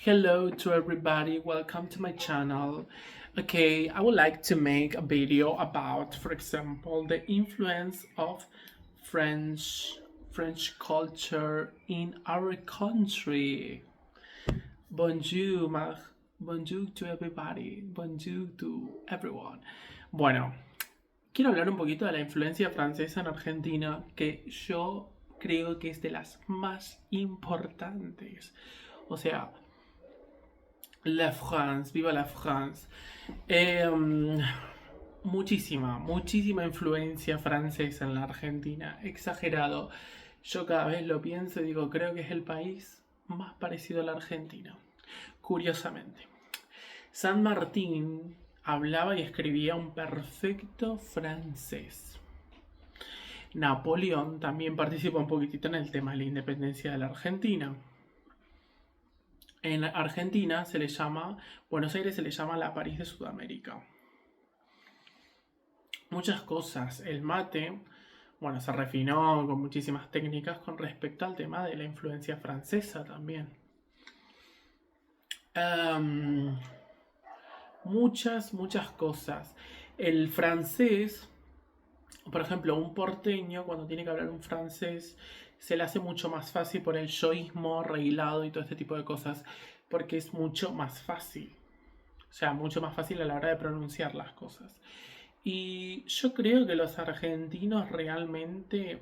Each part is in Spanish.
Hello to everybody, welcome to my channel. Okay, I would like to make a video about, for example, the influence of French culture in our country. Bonjour, bonjour to everybody, bonjour to everyone. Bueno, quiero hablar un poquito de la influencia francesa en Argentina, que yo creo que es de las más importantes. O sea, la France, viva la France. Muchísima influencia francesa en la Argentina. Exagerado. Yo cada vez lo pienso y digo, creo que es el país más parecido a la Argentina. Curiosamente. San Martín hablaba y escribía un perfecto francés. Napoleón también participó un poquitito en el tema de la independencia de la Argentina. En Argentina Buenos Aires se le llama la París de Sudamérica. Muchas cosas. El mate, se refinó con muchísimas técnicas con respecto al tema de la influencia francesa también. Muchas cosas. El francés, por ejemplo, un porteño cuando tiene que hablar un francés se le hace mucho más fácil por el yoísmo, arreglado y todo este tipo de cosas, porque es mucho más fácil. O sea, mucho más fácil a la hora de pronunciar las cosas. Y yo creo que los argentinos realmente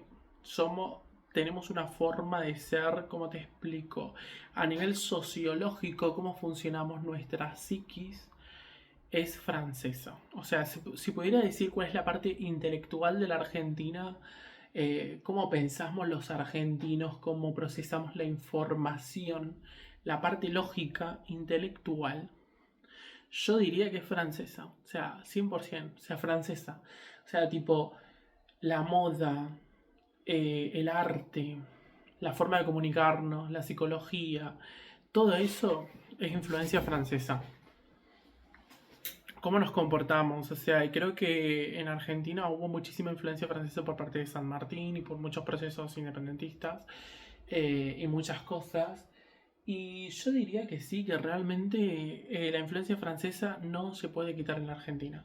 tenemos una forma de ser, ¿cómo te explico? A nivel sociológico, cómo funcionamos nuestra psiquis es francesa. O sea, si pudiera decir cuál es la parte intelectual de la Argentina, cómo pensamos los argentinos, cómo procesamos la información, la parte lógica, intelectual, yo diría que es francesa. O sea, 100%, o sea, francesa. O sea, tipo, la moda, el arte, la forma de comunicarnos, la psicología, todo eso es influencia francesa. Cómo nos comportamos, o sea, y creo que en Argentina hubo muchísima influencia francesa por parte de San Martín y por muchos procesos independentistas y muchas cosas. Y yo diría que sí, que realmente la influencia francesa no se puede quitar en la Argentina.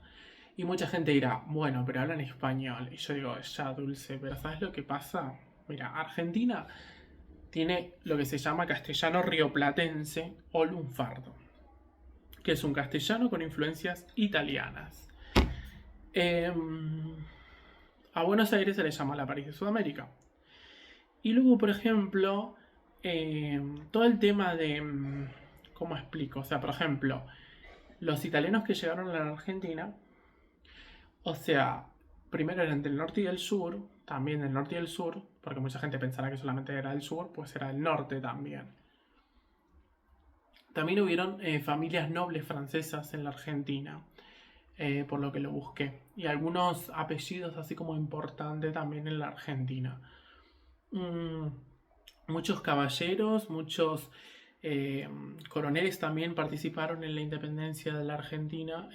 Y mucha gente dirá, bueno, pero hablan español. Y yo digo, ya, Dulce, pero ¿sabes lo que pasa? Mira, Argentina tiene lo que se llama castellano rioplatense o lunfardo, que es un castellano con influencias italianas. A Buenos Aires se le llama la París de Sudamérica. Y luego, por ejemplo, todo el tema de... ¿Cómo explico? O sea, por ejemplo, los italianos que llegaron a la Argentina, o sea, primero eran del norte y del sur, también del norte y del sur, porque mucha gente pensará que solamente era del sur, pues era del norte también. También hubieron familias nobles francesas en la Argentina, por lo que lo busqué. Y algunos apellidos así como importantes también en la Argentina. Muchos caballeros, muchos coroneles también participaron en la independencia de la Argentina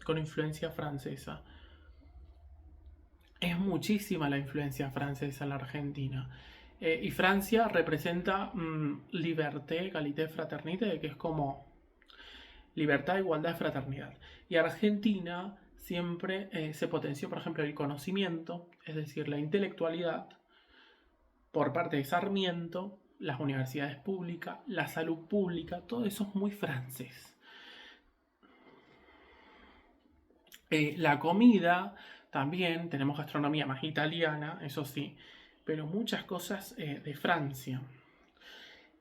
con influencia francesa. Es muchísima la influencia francesa en la Argentina. Y Francia representa liberté, égalité, fraternité, que es como libertad, igualdad, fraternidad. Y Argentina siempre se potenció, por ejemplo, el conocimiento, es decir, la intelectualidad, por parte de Sarmiento, las universidades públicas, la salud pública, todo eso es muy francés. La comida, también tenemos gastronomía más italiana, eso sí, pero muchas cosas de Francia.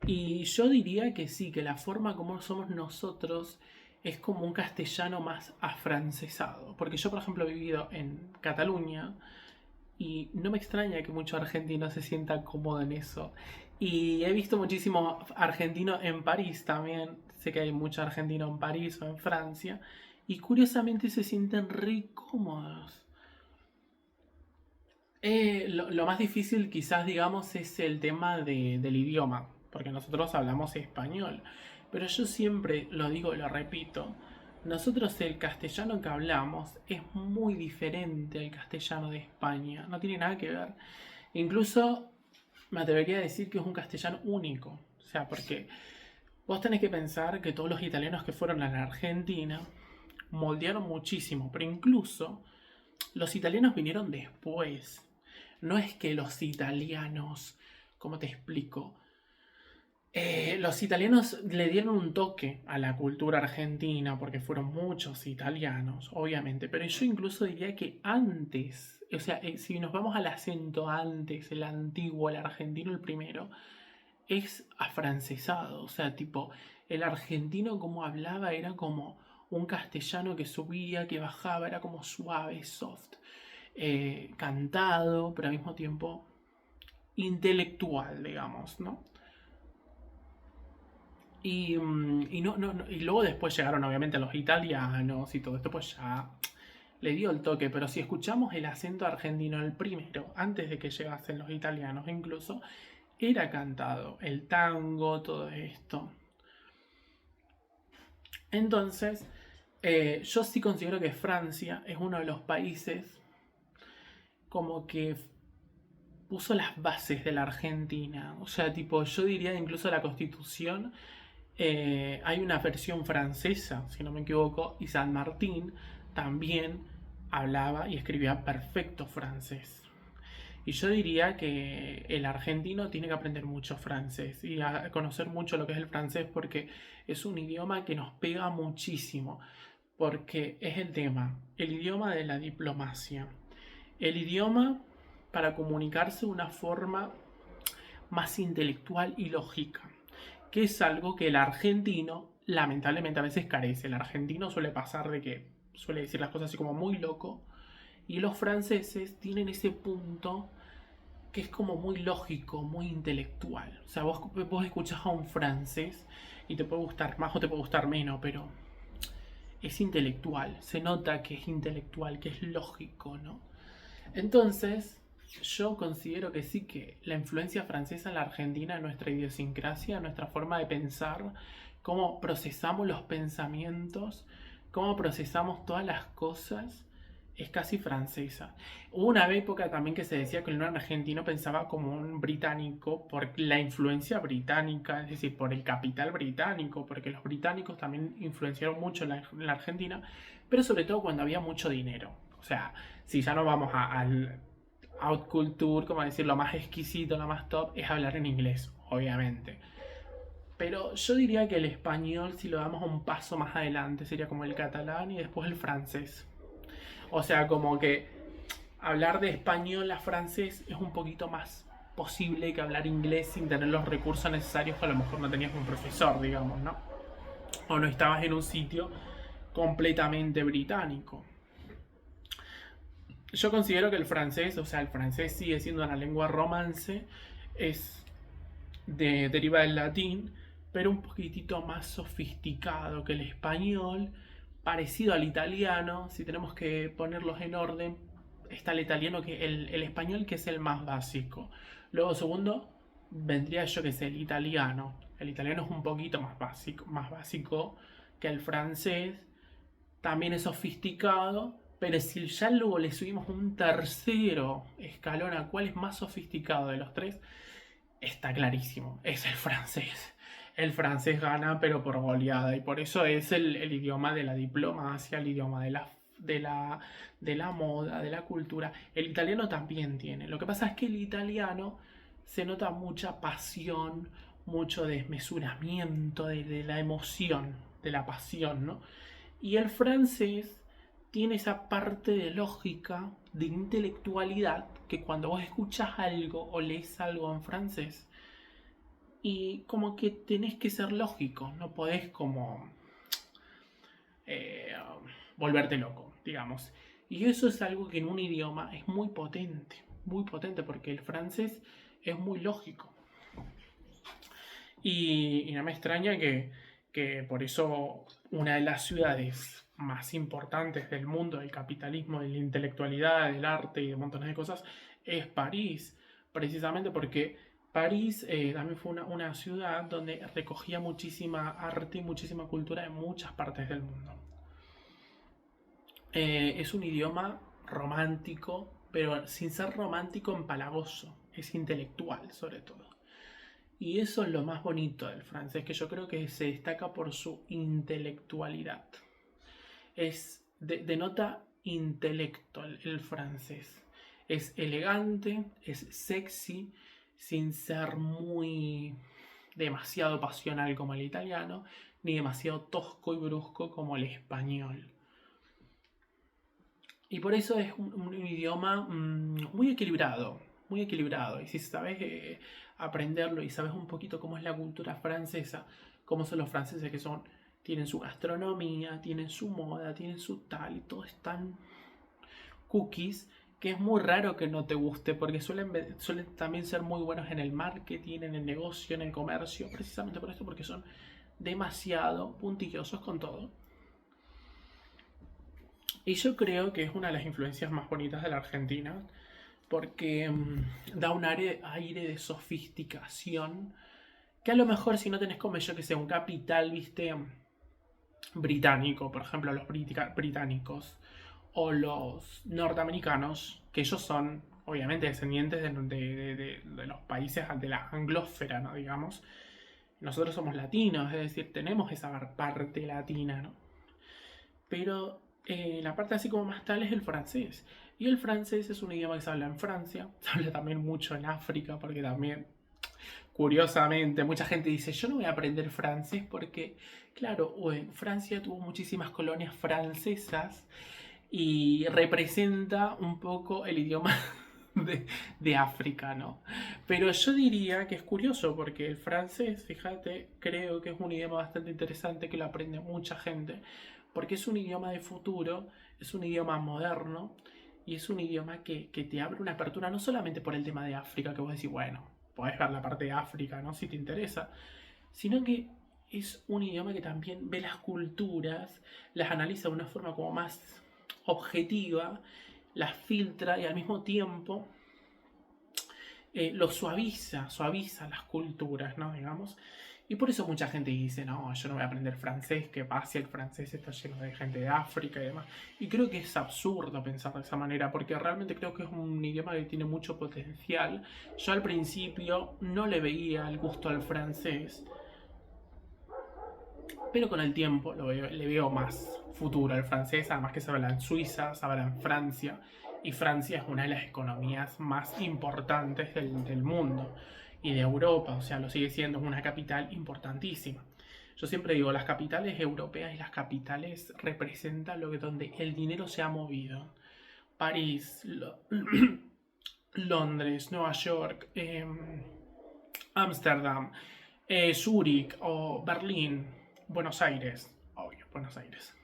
Y yo diría que sí, que la forma como somos nosotros es como un castellano más afrancesado. Porque yo, por ejemplo, he vivido en Cataluña y no me extraña que mucho argentino se sienta cómodo en eso. Y he visto muchísimo argentino en París también. Sé que hay mucho argentino en París o en Francia. Y curiosamente se sienten re cómodos. Lo más difícil quizás, digamos, es el tema del idioma. Porque nosotros hablamos español. Pero yo siempre lo digo y lo repito. Nosotros el castellano que hablamos es muy diferente al castellano de España. No tiene nada que ver. Incluso me atrevería a decir que es un castellano único. O sea, porque Vos tenés que pensar que todos los italianos que fueron a la Argentina moldearon muchísimo, pero incluso los italianos vinieron después. No es que los italianos, ¿cómo te explico? Los italianos le dieron un toque a la cultura argentina porque fueron muchos italianos, obviamente, pero yo incluso diría que antes, o sea, si nos vamos al acento antes, el antiguo, el argentino, el primero, es afrancesado, o sea, tipo, el argentino como hablaba era como un castellano que subía, que bajaba, era como suave, soft, cantado, pero al mismo tiempo intelectual, digamos, ¿no? Y luego después llegaron obviamente los italianos y todo esto, pues ya le dio el toque. Pero si escuchamos el acento argentino, el primero, antes de que llegasen los italianos incluso, era cantado, el tango, todo esto. Entonces, yo sí considero que Francia es uno de los países como que puso las bases de la Argentina. O sea, tipo, yo diría incluso la Constitución. Hay una versión francesa, si no me equivoco, y San Martín también hablaba y escribía perfecto francés. Y yo diría que el argentino tiene que aprender mucho francés y a conocer mucho lo que es el francés porque es un idioma que nos pega muchísimo, porque es el tema, el idioma de la diplomacia, el idioma para comunicarse de una forma más intelectual y lógica, que es algo que el argentino lamentablemente a veces carece. El argentino suele pasar de que suele decir las cosas así como muy loco, y los franceses tienen ese punto que es como muy lógico, muy intelectual. O sea, vos escuchás a un francés y te puede gustar más o te puede gustar menos, pero es intelectual, se nota que es intelectual, que es lógico, ¿no? Entonces, yo considero que sí, que la influencia francesa en la Argentina, en nuestra idiosincrasia, en nuestra forma de pensar, cómo procesamos los pensamientos, cómo procesamos todas las cosas, es casi francesa. Hubo una época también que se decía que el argentino pensaba como un británico por la influencia británica, es decir, por el capital británico, porque los británicos también influenciaron mucho en la Argentina, pero sobre todo cuando había mucho dinero. O sea, si ya no vamos al out culture, como decir, lo más exquisito, lo más top, es hablar en inglés, obviamente. Pero yo diría que el español, si lo damos un paso más adelante, sería como el catalán y después el francés. O sea, como que hablar de español a francés es un poquito más posible que hablar inglés sin tener los recursos necesarios que a lo mejor no tenías un profesor, digamos, ¿no? O no estabas en un sitio completamente británico. Yo considero que el francés, o sea, el francés sigue siendo una lengua romance, es deriva del latín, pero un poquitito más sofisticado que el español, parecido al italiano. Si tenemos que ponerlos en orden, está el italiano, que el español, que es el más básico. Luego, segundo, vendría yo que es el italiano. El italiano es un poquito más básico que el francés. También es sofisticado, pero si ya luego le subimos un tercero escalón a cuál es más sofisticado de los tres, está clarísimo, es el francés. El francés gana, pero por goleada, y por eso es el idioma de la diplomacia, el idioma de la moda, de la cultura. El italiano también tiene. Lo que pasa es que el italiano se nota mucha pasión, mucho desmesuramiento de la emoción, de la pasión, ¿no? Y el francés tiene esa parte de lógica, de intelectualidad, que cuando vos escuchas algo o lees algo en francés, y como que tenés que ser lógico, no podés como eh, volverte loco, digamos. Y eso es algo que en un idioma es muy potente, porque el francés es muy lógico. Y no me extraña que por eso una de las ciudades más importantes del mundo, del capitalismo, de la intelectualidad, del arte y de montones de cosas, es París. Precisamente porque París también fue una ciudad donde recogía muchísima arte y muchísima cultura de muchas partes del mundo. Es un idioma romántico, pero sin ser romántico empalagoso, es intelectual sobre todo. Y eso es lo más bonito del francés, que yo creo que se destaca por su intelectualidad. Denota intelecto el francés. Es elegante, es sexy, sin ser muy demasiado pasional como el italiano, ni demasiado tosco y brusco como el español. Y por eso es un idioma muy equilibrado, muy equilibrado. Y si sabes aprenderlo y sabes un poquito cómo es la cultura francesa, cómo son los franceses que son, tienen su gastronomía, tienen su moda, tienen su tal, y todo es tan cookies, que es muy raro que no te guste, porque suelen también ser muy buenos en el marketing, en el negocio, en el comercio, precisamente por esto, porque son demasiado puntillosos con todo. Y yo creo que es una de las influencias más bonitas de la Argentina, porque da un aire de sofisticación, que a lo mejor si no tenés como yo que sea un capital, viste, británico, por ejemplo, los británicos o los norteamericanos, que ellos son obviamente descendientes de los países de la anglósfera, ¿no? Digamos. Nosotros somos latinos, es decir, tenemos esa parte latina, ¿no? Pero la parte así como más tal es el francés. Y el francés es un idioma que se habla en Francia, se habla también mucho en África, porque también, curiosamente, mucha gente dice, yo no voy a aprender francés porque, claro, Francia tuvo muchísimas colonias francesas y representa un poco el idioma de África, ¿no? Pero yo diría que es curioso porque el francés, fíjate, creo que es un idioma bastante interesante que lo aprende mucha gente, porque es un idioma de futuro, es un idioma moderno y es un idioma que te abre una apertura no solamente por el tema de África, que vos decís, bueno, podés ver la parte de África, ¿no? Si te interesa, sino que es un idioma que también ve las culturas, las analiza de una forma como más objetiva, las filtra y al mismo tiempo lo suaviza las culturas, ¿no? Digamos. Y por eso mucha gente dice, no, yo no voy a aprender francés, que pase, el francés está lleno de gente de África y demás. Y creo que es absurdo pensar de esa manera, porque realmente creo que es un idioma que tiene mucho potencial. Yo al principio no le veía el gusto al francés, pero con el tiempo le veo más futuro al francés, además que se habla en Suiza, se habla en Francia, y Francia es una de las economías más importantes del mundo y de Europa, o sea, lo sigue siendo, es una capital importantísima. Yo siempre digo, las capitales europeas y las capitales representan lo que donde el dinero se ha movido. París, Londres, Nueva York, Ámsterdam, Zúrich o Berlín, Buenos Aires, obvio, Buenos Aires.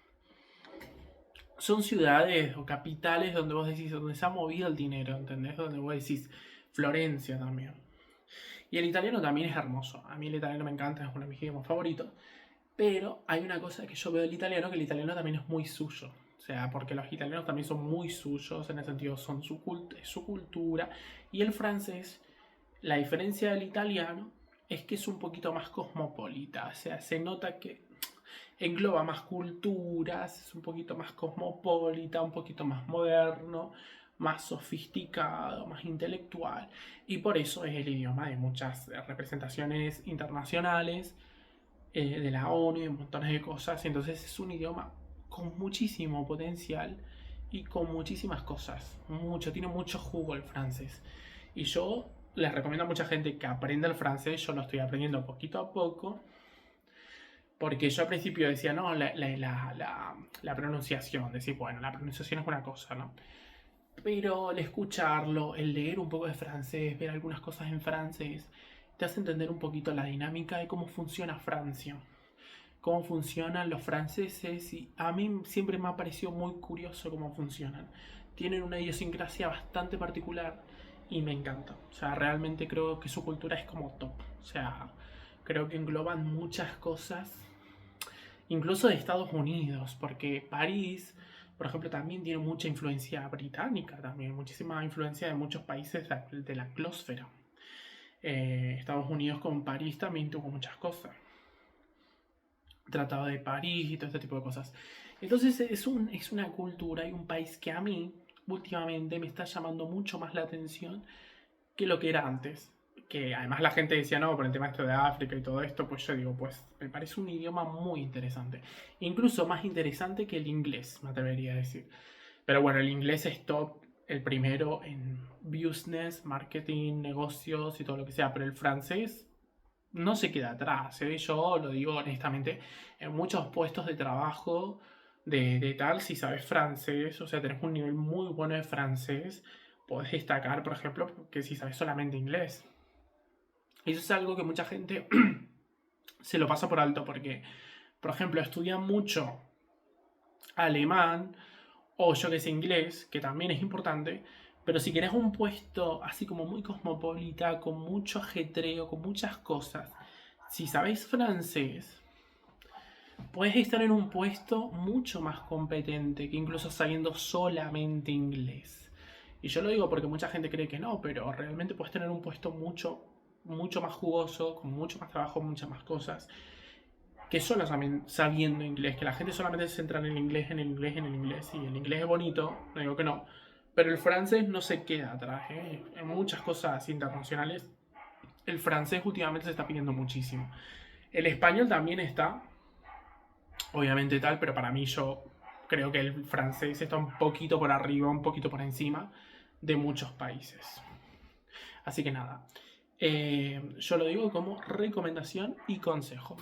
Son ciudades o capitales donde vos decís, donde se ha movido el dinero, ¿entendés? Donde vos decís, Florencia también. Y el italiano también es hermoso. A mí el italiano me encanta, es uno de mis idiomas favoritos. Pero hay una cosa que yo veo del italiano, que el italiano también es muy suyo. O sea, porque los italianos también son muy suyos, en el sentido son su cultura. Y el francés, la diferencia del italiano es que es un poquito más cosmopolita. O sea, se nota que engloba más culturas, es un poquito más cosmopolita, un poquito más moderno, más sofisticado, más intelectual. Y por eso es el idioma de muchas representaciones internacionales, de la ONU y montones de cosas. Entonces es un idioma con muchísimo potencial y con muchísimas cosas. Tiene mucho jugo el francés. Y yo les recomiendo a mucha gente que aprenda el francés. Yo lo estoy aprendiendo poquito a poco. Porque yo al principio decía, no, la pronunciación. Decir, bueno, la pronunciación es una cosa, ¿no? Pero el escucharlo, el leer un poco de francés, ver algunas cosas en francés, te hace entender un poquito la dinámica de cómo funciona Francia, cómo funcionan los franceses, y a mí siempre me ha parecido muy curioso cómo funcionan. Tienen una idiosincrasia bastante particular y me encanta. O sea, realmente creo que su cultura es como top. O sea, creo que engloban muchas cosas, incluso de Estados Unidos, porque París, por ejemplo, también tiene mucha influencia británica, también muchísima influencia de muchos países de la anglósfera. Estados Unidos con París también tuvo muchas cosas. Tratado de París y todo este tipo de cosas. Entonces es una cultura y un país que a mí últimamente me está llamando mucho más la atención que lo que era antes. que además la gente decía, no, por el tema esto de África y todo esto, pues yo digo, pues me parece un idioma muy interesante. Incluso más interesante que el inglés, me atrevería a decir. Pero bueno, el inglés es top, el primero en business, marketing, negocios y todo lo que sea, pero el francés no se queda atrás, ¿eh? Yo lo digo honestamente, en muchos puestos de trabajo de tal, si sabes francés, o sea, tenés un nivel muy bueno de francés, podés destacar, por ejemplo, que si sabes solamente inglés. Y eso es algo que mucha gente se lo pasa por alto porque, por ejemplo, estudian mucho alemán o yo que sé inglés, que también es importante, pero si querés un puesto así como muy cosmopolita, con mucho ajetreo, con muchas cosas, si sabéis francés, puedes estar en un puesto mucho más competente que incluso sabiendo solamente inglés. Y yo lo digo porque mucha gente cree que no, pero realmente puedes tener un puesto mucho más jugoso, con mucho más trabajo, muchas más cosas, que solo sabiendo inglés, que la gente solamente se centra en el inglés, en el inglés, en el inglés. Y el inglés es bonito, no digo que no, pero el francés no se queda atrás, ¿eh? En muchas cosas internacionales, el francés últimamente se está pidiendo muchísimo. El español también está, obviamente tal, pero para mí yo creo que el francés está un poquito por arriba, un poquito por encima de muchos países. Así que nada, yo lo digo como recomendación y consejo.